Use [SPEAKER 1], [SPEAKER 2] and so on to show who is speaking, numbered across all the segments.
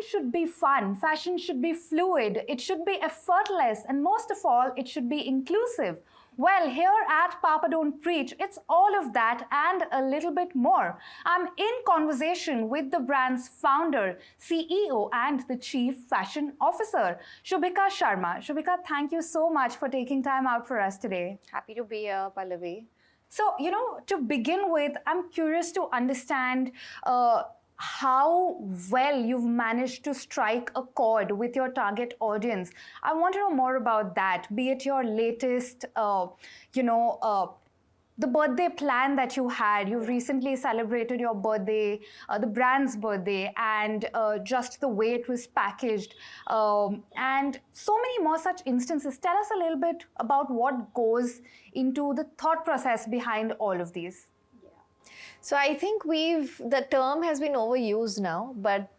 [SPEAKER 1] should be fun, fashion should be fluid, it should be effortless, and most of all, it should be inclusive. Well, here at Papa Don't Preach, it's all of that and a little bit more. I'm in conversation with the brand's founder, CEO, and the Chief Fashion Officer, Shubhika Sharma. Shubhika, thank you so much for taking time out for us today.
[SPEAKER 2] Happy to be here, Pallavi.
[SPEAKER 1] So, to begin with, I'm curious to understand how well you've managed to strike a chord with your target audience. I want to know more about that, be it your latest, the birthday plan that you had. You've recently celebrated your birthday, the brand's birthday, and just the way it was packaged, and so many more such instances. Tell us a little bit about what goes into the thought process behind all of these.
[SPEAKER 2] So I think the term has been overused now, but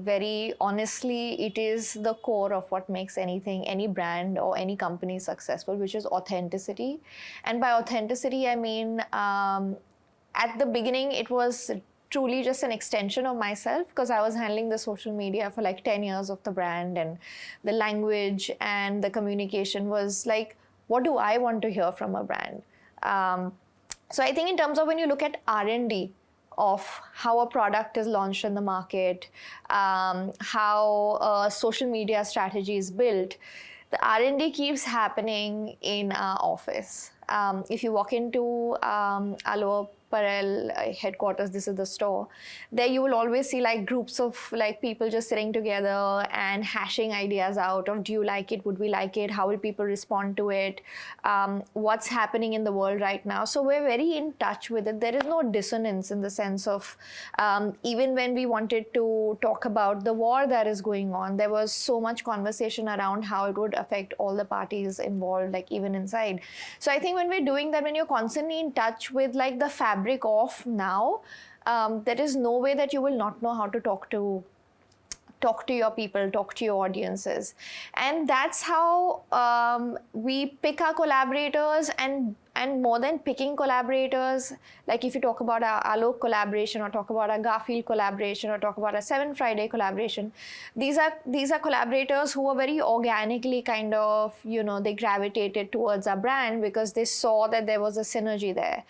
[SPEAKER 2] very honestly, it is the core of what makes any brand or any company successful, which is authenticity. And by authenticity, I mean, at the beginning, it was truly just an extension of myself, because I was handling the social media for like 10 years of the brand, and the language and the communication was like, what do I want to hear from a brand? So I think in terms of when you look at R&D of how a product is launched in the market, how a social media strategy is built, the R&D keeps happening in our office. If you walk into our Parel headquarters, this is the store, there you will always see like groups of like people just sitting together and hashing ideas out of, do you like it, would we like it, how will people respond to it, what's happening in the world right now. So we're very in touch with it. There is no dissonance in the sense of, even when we wanted to talk about the war that is going on, there was so much conversation around how it would affect all the parties involved, like even inside. So I think when we're doing that, when you're constantly in touch with like the fabric of now, there is no way that you will not know how to talk to your people, talk to your audiences. And that's how we pick our collaborators, and more than picking collaborators, like if you talk about our Alok collaboration, or talk about our Garfield collaboration, or talk about our 7 Friday collaboration, these are collaborators who are very organically kind of, they gravitated towards our brand because they saw that there was a synergy there.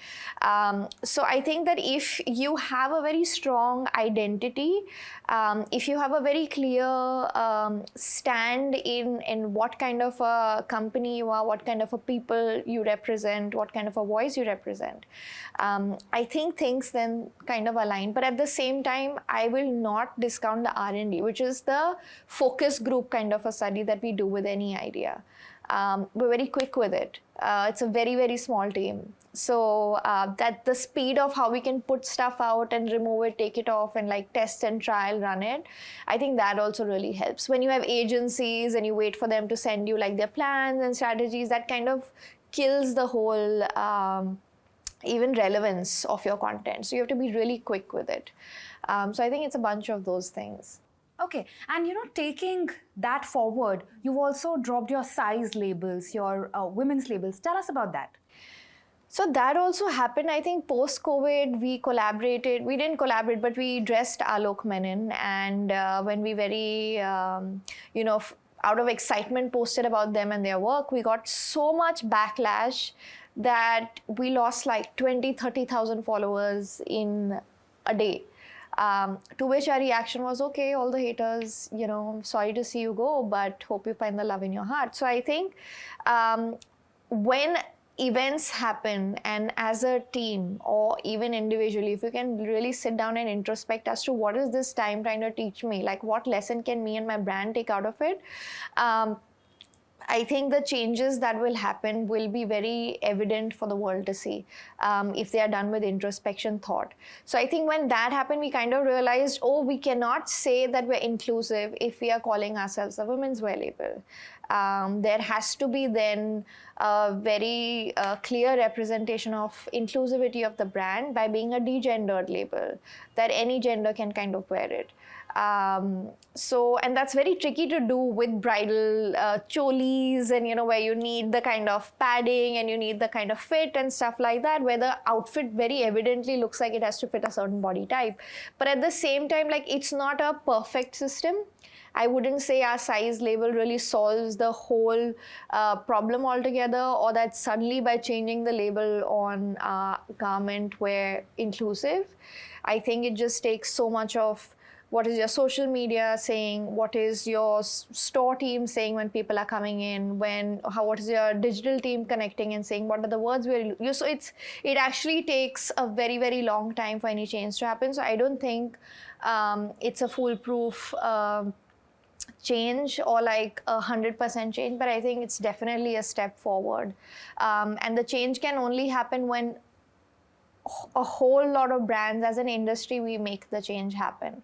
[SPEAKER 2] So I think that if you have a very strong identity, if you have a very clear stand in what kind of a company you are, what kind of a people you represent, what kind of a voice you represent, I think things then kind of align. But at the same time, I will not discount the R&D, which is the focus group kind of a study that we do with any idea. We're very quick with it. It's a very, very small team. So that the speed of how we can put stuff out and remove it, take it off, and like test and trial run it, I think that also really helps. When you have agencies and you wait for them to send you like their plans and strategies, that kind of kills the whole even relevance of your content. So you have to be really quick with it. So I think it's a bunch of those things.
[SPEAKER 1] Okay, and taking that forward, you've also dropped your size labels, your women's labels. Tell us about that.
[SPEAKER 2] So that also happened, I think, post-COVID. We collaborated. We didn't collaborate, but we dressed Alok Menon. And when we very, out of excitement posted about them and their work, we got so much backlash that we lost like 20,000-30,000 followers in a day. To which our reaction was, okay, all the haters, sorry to see you go, but hope you find the love in your heart. So I think when events happen, and as a team or even individually, if you can really sit down and introspect as to what is this time trying to teach me, like what lesson can me and my brand take out of it, I think the changes that will happen will be very evident for the world to see if they are done with introspection thought. So I think when that happened, we kind of realized, oh, we cannot say that we're inclusive if we are calling ourselves a women's wear label. There has to be then a very clear representation of inclusivity of the brand by being a degendered label, that any gender can kind of wear it. And that's very tricky to do with bridal cholis, and where you need the kind of padding and you need the kind of fit and stuff like that, where the outfit very evidently looks like it has to fit a certain body type. But at the same time, like, it's not a perfect system. I wouldn't say our size label really solves the whole problem altogether, or that suddenly by changing the label on a garment we're inclusive. I think it just takes so much of what is your social media saying, what is your store team saying when people are coming in, what is your digital team connecting and saying, what are the words we're using. So it actually takes a very, very long time for any change to happen. So I don't think it's a foolproof change or like 100% change, but I think it's definitely a step forward. And the change can only happen when a whole lot of brands, as an industry, we make the change happen.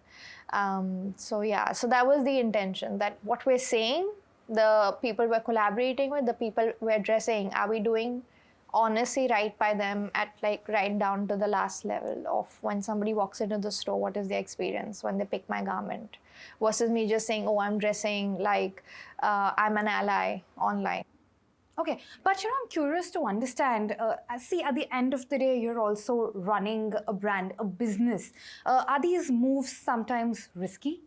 [SPEAKER 2] So that was the intention, that what we're saying, the people we're collaborating with, the people we're dressing, are we doing honestly right by them at like right down to the last level of when somebody walks into the store, what is their experience when they pick my garment, versus me just saying, oh, I'm dressing like I'm an ally online.
[SPEAKER 1] Okay, but I'm curious to understand, see, at the end of the day, you're also running a brand, a business. Are these moves sometimes risky?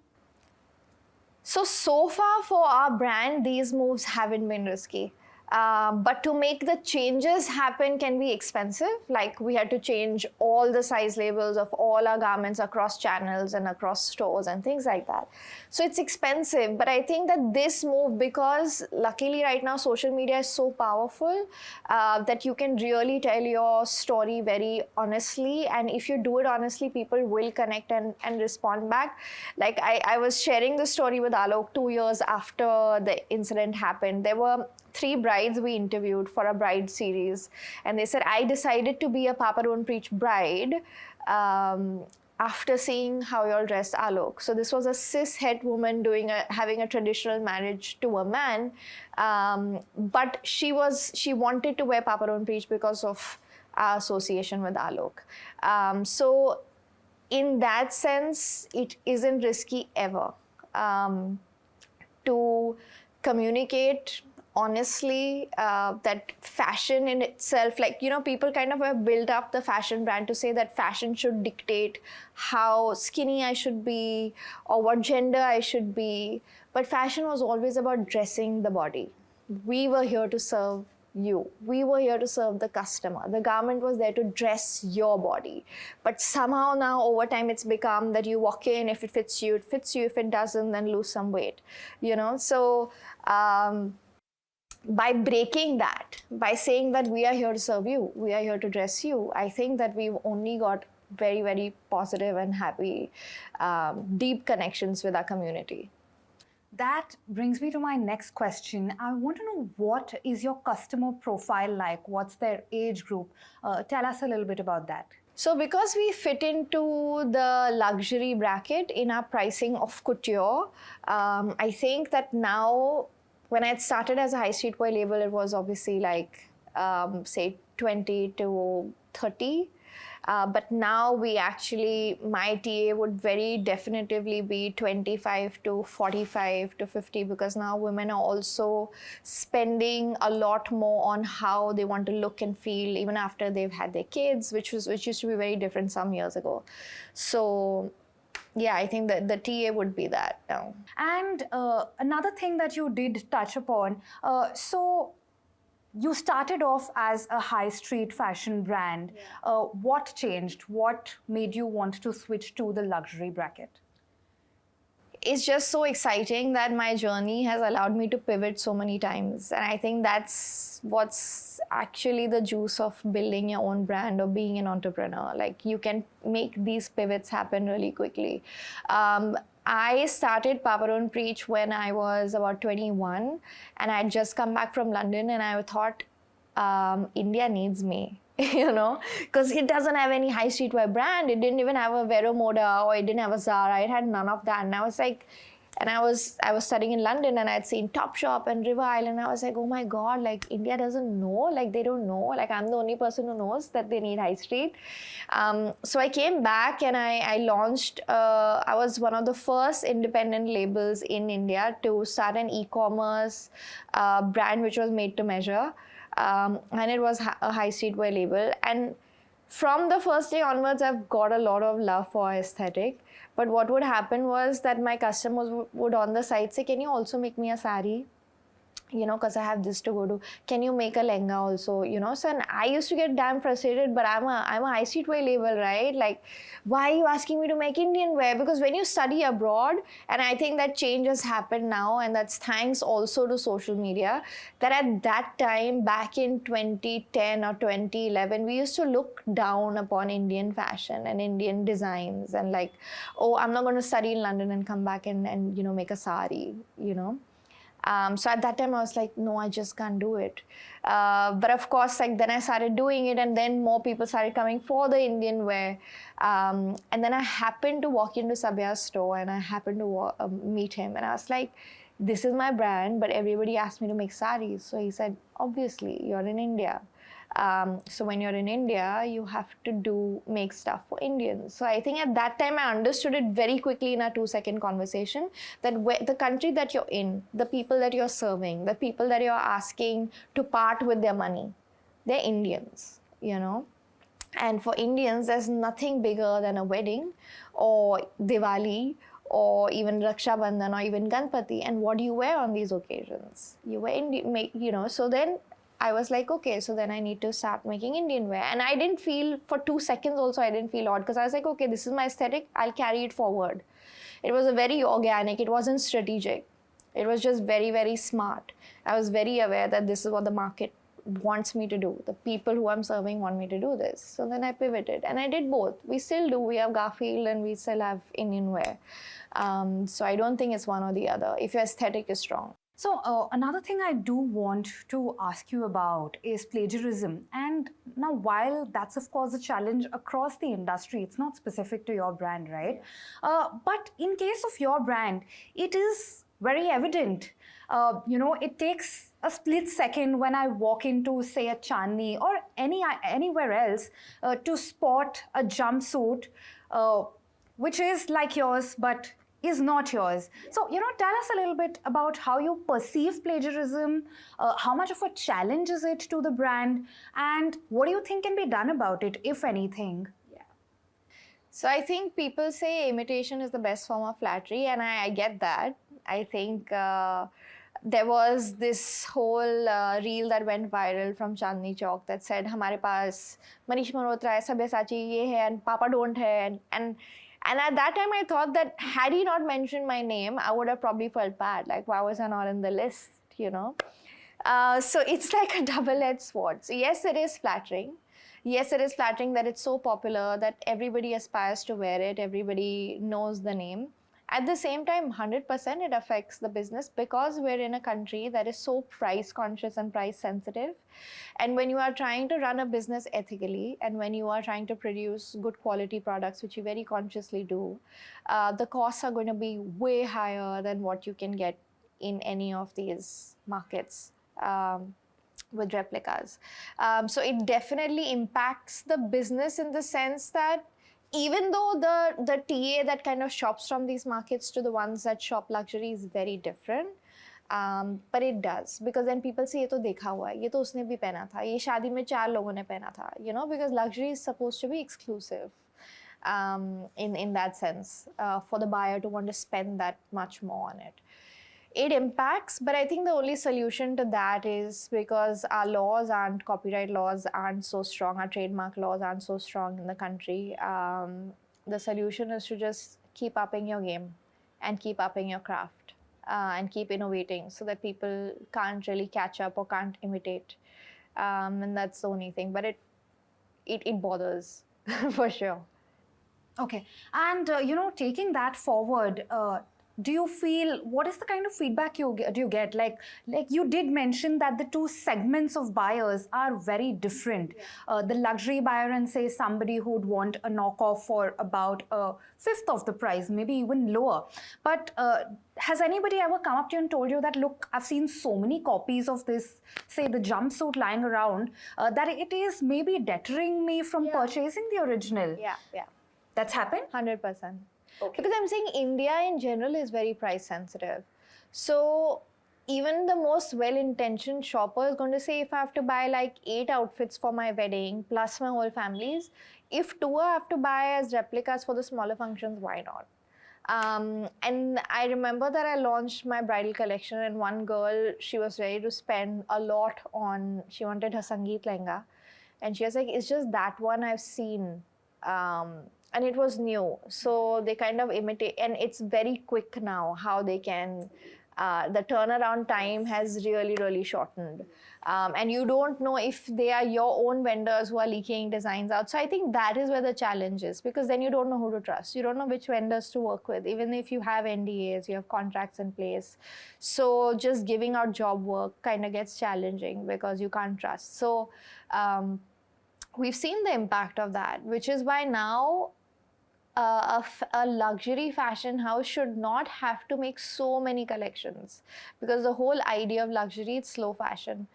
[SPEAKER 2] So far for our brand, these moves haven't been risky. But to make the changes happen can be expensive. Like, we had to change all the size labels of all our garments across channels and across stores and things like that. So it's expensive. But I think that this move, because luckily right now social media is so powerful that you can really tell your story very honestly. And if you do it honestly, people will connect and respond back. Like, I was sharing the story with Alok 2 years after the incident happened. There were 3 brides we interviewed for a bride series, and they said, I decided to be a Papa Don't Preach bride after seeing how you all dressed Alok. So this was a cis-het woman having a traditional marriage to a man, but she wanted to wear Papa Don't Preach because of our association with Alok. So in that sense, it isn't risky ever to communicate honestly that fashion in itself, like, people kind of have built up the fashion brand to say that fashion should dictate how skinny I should be or what gender I should be. But fashion was always about dressing the body. We were here to serve you. We were here to serve the customer. The garment was there to dress your body. But somehow now over time it's become that you walk in, if it fits you, it fits you. If it doesn't, then lose some weight. So by breaking that, by saying that we are here to serve you, we are here to dress you, I think that we've only got very, very positive and happy, deep connections with our community.
[SPEAKER 1] That brings me to my next question. I want to know, what is your customer profile like? What's their age group? Tell us a little bit about that.
[SPEAKER 2] So because we fit into the luxury bracket in our pricing of couture, I think that now, when I had started as a high street boy label, it was obviously like, say, 20 to 30. But now my TA would very definitively be 25 to 45 to 50, because now women are also spending a lot more on how they want to look and feel even after they've had their kids, which used to be very different some years ago. So yeah, I think that the TA would be that now.
[SPEAKER 1] And another thing that you did touch upon, so you started off as a high street fashion brand. Yeah. What changed? What made you want to switch to the luxury bracket?
[SPEAKER 2] It's just so exciting that my journey has allowed me to pivot so many times. And I think that's what's actually the juice of building your own brand or being an entrepreneur. Like, you can make these pivots happen really quickly. I started Papa Don't Preach when I was about 21, and I had just come back from London, and I thought, India needs me. Because it doesn't have any high streetwear brand. It didn't even have a Vero Moda, or it didn't have a Zara. It had none of that. And I was like, And I was studying in London, and I'd seen Topshop and River Island. I was like, oh my God, like India doesn't know, like they don't know, like I'm the only person who knows that they need high street. So I came back and I launched, I was one of the first independent labels in India to start an e-commerce brand which was made to measure. And it was a high streetwear label. And from the first day onwards, I've got a lot of love for aesthetic. But what would happen was that my customers would on the site say, can you also make me a sari? You know, because I have this to go to. Can you make a lehenga also? You know, so and I used to get damn frustrated, but I'm a high street wear label, right? Like, why are you asking me to make Indian wear? Because when you study abroad, and I think that change has happened now, and that's thanks also to social media, that at that time, back in 2010 or 2011, we used to look down upon Indian fashion and Indian designs, and like, oh, I'm not going to study in London and come back and you know, make a sari, you know. So at that time I was like, no, I just can't do it. But of course, like then I started doing it, and then more people started coming for the Indian wear. And then I happened to walk into Sabya's store, and I happened to meet him, and I was like, this is my brand, but everybody asked me to make saris. So he said, obviously, you're in India. So when you're in India, you have to make stuff for Indians. So I think at that time I understood it very quickly in our 2-second conversation, that the country that you're in, the people that you're serving, the people that you're asking to part with their money, they're Indians, you know. And for Indians, there's nothing bigger than a wedding or Diwali or even Raksha Bandhan or even Ganpati. And what do you wear on these occasions? You wear you know, so then I was like, okay, so then I need to start making Indian wear. And I didn't feel, for 2 seconds also, I didn't feel odd, because I was like, okay, this is my aesthetic, I'll carry it forward. It was a very organic, it wasn't strategic. It was just very, very smart. I was very aware that this is what the market wants me to do. The people who I'm serving want me to do this. So then I pivoted, and I did both. We still do. We have Garfield and we still have Indian wear. So I don't think it's one or the other, if your aesthetic is strong.
[SPEAKER 1] So another thing I do want to ask you about is plagiarism. And now, while that's of course a challenge across the industry, it's not specific to your brand, right? But in case of your brand, it is very evident. You know, it takes a split second when I walk into, say, a Chandni or anywhere else to spot a jumpsuit which is like yours, but is not yours. So, you know, tell us a little bit about how you perceive plagiarism, how much of a challenge is it to the brand, and what do you think can be done about it, if anything?
[SPEAKER 2] Yeah. So I think people say imitation is the best form of flattery, and I get that. I think there was this whole reel that went viral from Chandni Chowk that said, "Hamare paas Manish Malhotra hai, Sabyasachi ye hai, and Papa don't hai," and at that time, I thought that had he not mentioned my name, I would have probably felt bad. Like, why was I not in the list, you know? So it's like a double-edged sword. So yes, it is flattering. Yes, it is flattering that it's so popular that everybody aspires to wear it. Everybody knows the name. At the same time, 100% it affects the business, because we're in a country that is so price conscious and price sensitive. And when you are trying to run a business ethically, and when you are trying to produce good quality products, which you very consciously do, the costs are going to be way higher than what you can get in any of these markets with replicas. So it definitely impacts the business in the sense that even though the TA that kind of shops from these markets to the ones that shop luxury is very different, but it does, because then people say, ये तो देखा हुआ है, ये तो उसने भी पहना था, ये शादी में 4 लोगों ने पहना था, you know, because luxury is supposed to be exclusive in that sense, for the buyer to want to spend that much more on it. It impacts, but I think the only solution to that is, because our laws and copyright laws aren't so strong, our trademark laws aren't so strong in the country, the solution is to just keep upping your game and keep upping your craft and keep innovating, so that people can't really catch up or can't imitate. And that's the only thing, but it bothers for sure.
[SPEAKER 1] Okay, and you know, taking that forward, do you feel, what is the kind of feedback do you get? Like you did mention that the two segments of buyers are very different. The luxury buyer and say somebody who would want a knockoff for about a fifth of the price, maybe even lower. But has anybody ever come up to you and told you that, look, I've seen so many copies of this, say the jumpsuit lying around, that it is maybe deterring me from purchasing the original?
[SPEAKER 2] Yeah.
[SPEAKER 1] That's happened?
[SPEAKER 2] 100%.
[SPEAKER 1] Okay.
[SPEAKER 2] Because I'm saying India in general is very price sensitive. So even the most well-intentioned shopper is going to say, if I have to buy like 8 outfits for my wedding plus my whole family's, if 2 I have to buy as replicas for the smaller functions, why not? And I remember that I launched my bridal collection, and one girl, she was ready to spend a lot on, she wanted her Sangeet lehenga, and she was like, it's just that one I've seen. And it was new, so they kind of imitate, and it's very quick now how they can, the turnaround time has really shortened, and you don't know if they are your own vendors who are leaking designs out. So I think that is where the challenge is, because then you don't know who to trust, you don't know which vendors to work with, even if you have NDAs, you have contracts in place. So just giving out job work kind of gets challenging because you can't trust. So we've seen the impact of that, which is why now a luxury fashion house should not have to make so many collections, because the whole idea of luxury is slow fashion,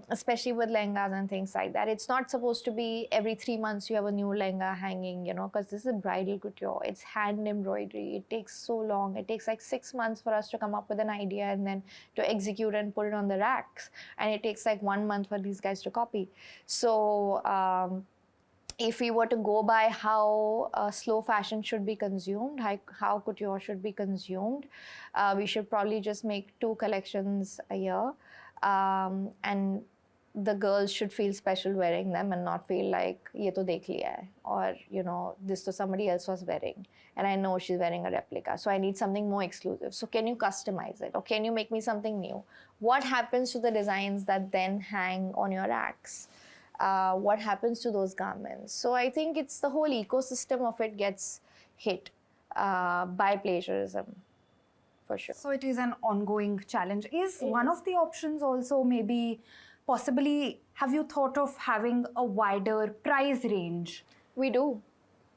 [SPEAKER 2] especially with lehengas and things like that. It's not supposed to be every 3 months you have a new lehenga hanging, you know, because this is a bridal couture. It's hand embroidery. It takes so long. It takes like 6 months for us to come up with an idea and then to execute and put it on the racks. And it takes like 1 month for these guys to copy. So if we were to go by how slow fashion should be consumed, how couture should be consumed, we should probably just make 2 collections a year, and the girls should feel special wearing them and not feel like ye to dekh liya hai, or you know, this to somebody else was wearing and I know she's wearing a replica, so I need something more exclusive. So can you customize it, or can you make me something new? What happens to the designs that then hang on your racks? What happens to those garments? So I think it's the whole ecosystem of it gets hit by plagiarism, for sure.
[SPEAKER 1] So it is an ongoing challenge. Is one of the options also maybe possibly, have you thought of having a wider price range?
[SPEAKER 2] We do,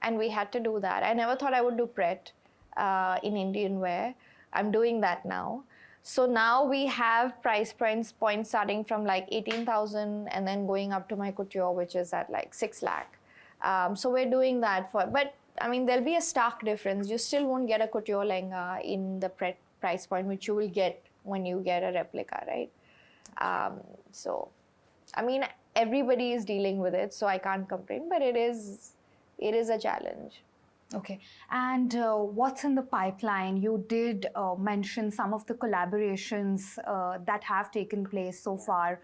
[SPEAKER 2] and we had to do that. I never thought I would do Pret in Indian wear. I'm doing that now. So now we have price points starting from like 18,000 and then going up to my couture, which is at like 6 lakh. So we're doing that but I mean, there'll be a stark difference. You still won't get a couture lehenga in the price point, which you will get when you get a replica, right? So, I mean, everybody is dealing with it, so I can't complain, but it is a challenge.
[SPEAKER 1] Okay, and what's in the pipeline? You did mention some of the collaborations that have taken place so far.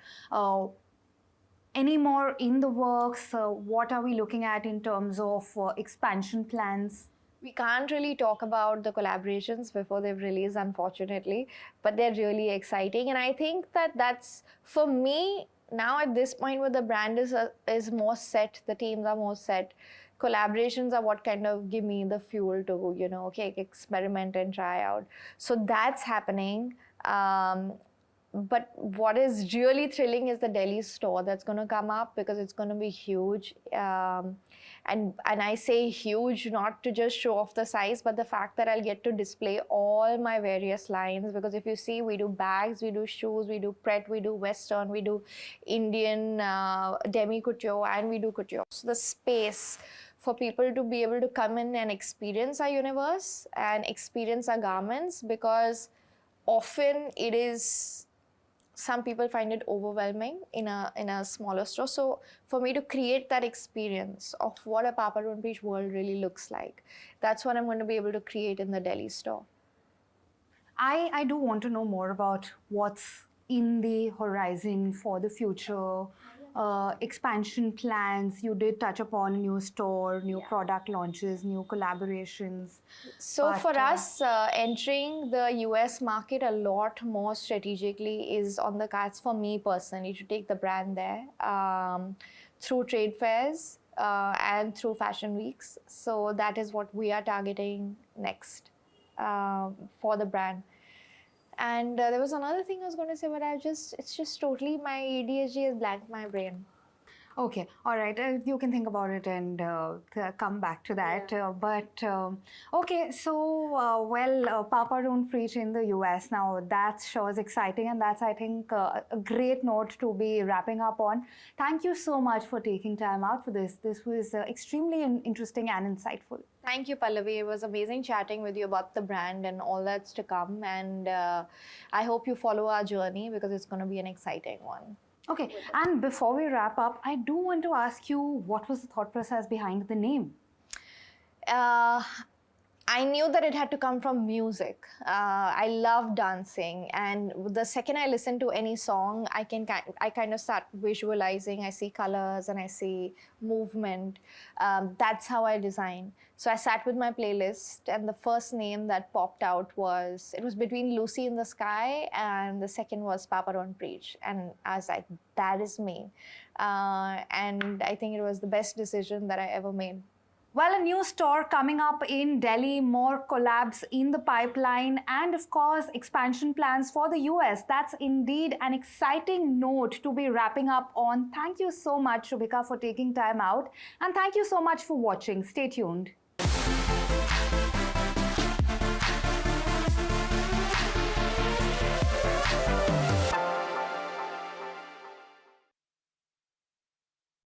[SPEAKER 1] Any more in the works? What are we looking at in terms of expansion plans?
[SPEAKER 2] We can't really talk about the collaborations before they've released, unfortunately, but they're really exciting. And I think that that's, for me, now at this point where the brand is more set, the teams are more set, collaborations are what kind of give me the fuel to, you know, okay, experiment and try out. So that's happening. But what is really thrilling is the Delhi store that's going to come up, because it's going to be huge. And I say huge not to just show off the size, but the fact that I'll get to display all my various lines. Because if you see, we do bags, we do shoes, we do Pret, we do Western, we do Indian demi couture, and we do couture. So the space for people to be able to come in and experience our universe and experience our garments, because often it is, some people find it overwhelming in a smaller store. So for me to create that experience of what a Papa Don't Preach world really looks like, that's what I'm going to be able to create in the Delhi store.
[SPEAKER 1] I do want to know more about what's in the horizon for the future. Expansion plans. You did touch upon a new store, new product launches, new collaborations.
[SPEAKER 2] So for us, entering the US market a lot more strategically is on the cards for me personally, to take the brand there through trade fairs and through fashion weeks. So that is what we are targeting next. for the brand. And there was another thing I was going to say, but it's just totally my ADHD has blanked my brain.
[SPEAKER 1] Okay, all right. You can think about it and come back to that. Okay, so Papa Don't Preach in the US now. That shows exciting, and that's, I think, a great note to be wrapping up on. Thank you so much for taking time out for this. This was extremely interesting and insightful.
[SPEAKER 2] Thank you, Pallavi. It was amazing chatting with you about the brand and all that's to come. And I hope you follow our journey because it's going to be an exciting one.
[SPEAKER 1] Okay, and before we wrap up, I do want to ask you, what was the thought process behind the name?
[SPEAKER 2] I knew that it had to come from music. I love dancing, and the second I listen to any song, I kind of start visualizing. I see colors and I see movement. That's how I design. So I sat with my playlist, and the first name that popped out was between Lucy in the Sky, and the second was Papa Don't Preach, and I was like, that is me. And I think it was the best decision that I ever made.
[SPEAKER 1] Well, a new store coming up in Delhi, more collabs in the pipeline, and of course, expansion plans for the US. That's indeed an exciting note to be wrapping up on. Thank you so much, Shubhika, for taking time out. And thank you so much for watching. Stay tuned.